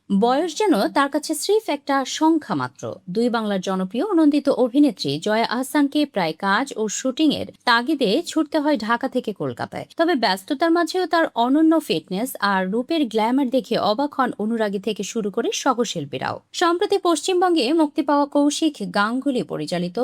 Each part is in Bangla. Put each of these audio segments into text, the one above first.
বয়স যেন তার কাছে স্রেফ একটা সংখ্যা মাত্র। দুই বাংলার জনপ্রিয় নন্দিত অভিনেত্রী জয়া আহসানকে প্রায় কাজ ও শুটিং এর তাগিদে ছুটতে হয় ঢাকা থেকে কলকাতায়। তবে ব্যস্ততার মাঝেও তার অনন্য ফিটনেস আর রূপের গ্ল্যামার দেখে অবাক হন অনুরাগী থেকে শুরু করে সহশিল্পীরাও। সম্প্রতি পশ্চিমবঙ্গে মুক্তি পাওয়া কৌশিক গাঙ্গুলি পরিচালিত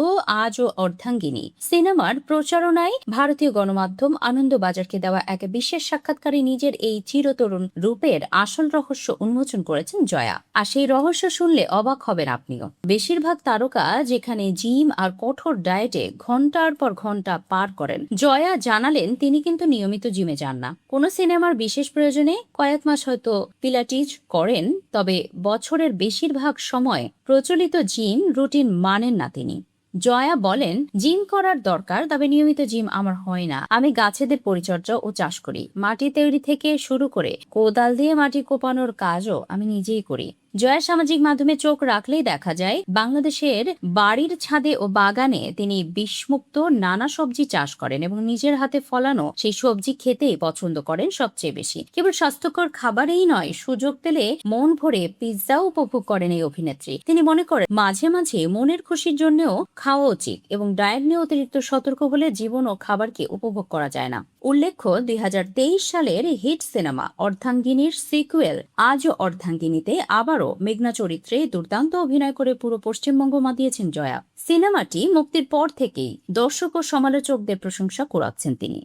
আজ ও অর্ধাঙ্গিনী সিনেমার প্রচারণায় ভারতীয় গণমাধ্যম আনন্দবাজারকে দেওয়া এক বিশেষ সাক্ষাৎকারে নিজের এই চিরতরুণ রূপের আসল রহস্য উন্মোচন করেছেন জয়া। আর সেই রহস্য শুনলে অবাক হবেন আপনিও। বেশিরভাগ তারকা যেখানে জিম আর কঠোর ডায়েটে ঘন্টার পর ঘন্টা পার করেন, জয়া জানালেন তিনি কিন্তু নিয়মিত জিমে যান না। কোনো সিনেমার বিশেষ প্রয়োজনে কয়েক মাস হয়তো পিলাটিস করেন, তবে বছরের বেশিরভাগ সময় প্রচলিত জিম রুটিন মানেন না তিনি। জয়া বলেন, জিম করার দরকার, তবে নিয়মিত জিম আমার হয় না। আমি গাছেদের পরিচর্যা ও চাষ করি, মাটি তৈরি থেকে শুরু করে কোদাল দিয়ে মাটি কোপানোর কাজও আমি নিজেই করি। জয়া সামাজিক মাধ্যমে চোখ রাখলেই দেখা যায় বাংলাদেশের বাড়ির ছাদে ও বাগানে তিনি বিষমুক্ত নানা সবজি চাষ করেন এবং নিজের হাতে ফলানো সেই সবজি খেতেই পছন্দ করেন সবচেয়ে বেশি। কেবল স্বাস্থ্যকর খাবারেই নয়, সুযোগ পেলে মন ভরে পিৎজাও উপভোগ করেন এই অভিনেত্রী। তিনি মনে করেন মাঝে মাঝে মনের খুশির জন্যও খাওয়া উচিত এবং ডায়েট নিয়ে অতিরিক্ত সতর্ক হলে জীবন ও খাবারকে উপভোগ করা যায় না। উল্লেখ্য, ২০২৩ সালের হিট সিনেমা অর্ধাঙ্গিনীর সিকুয়েল আজও অর্ধাঙ্গিনীতে আবারও মেঘনা চরিত্রে দুর্দান্ত অভিনয় করে পুরো পশ্চিমবঙ্গ মাতিয়েছেন জয়া। সিনেমাটি মুক্তির পর থেকেই দর্শক ও সমালোচকদের প্রশংসা কুড়াচ্ছেন তিনি।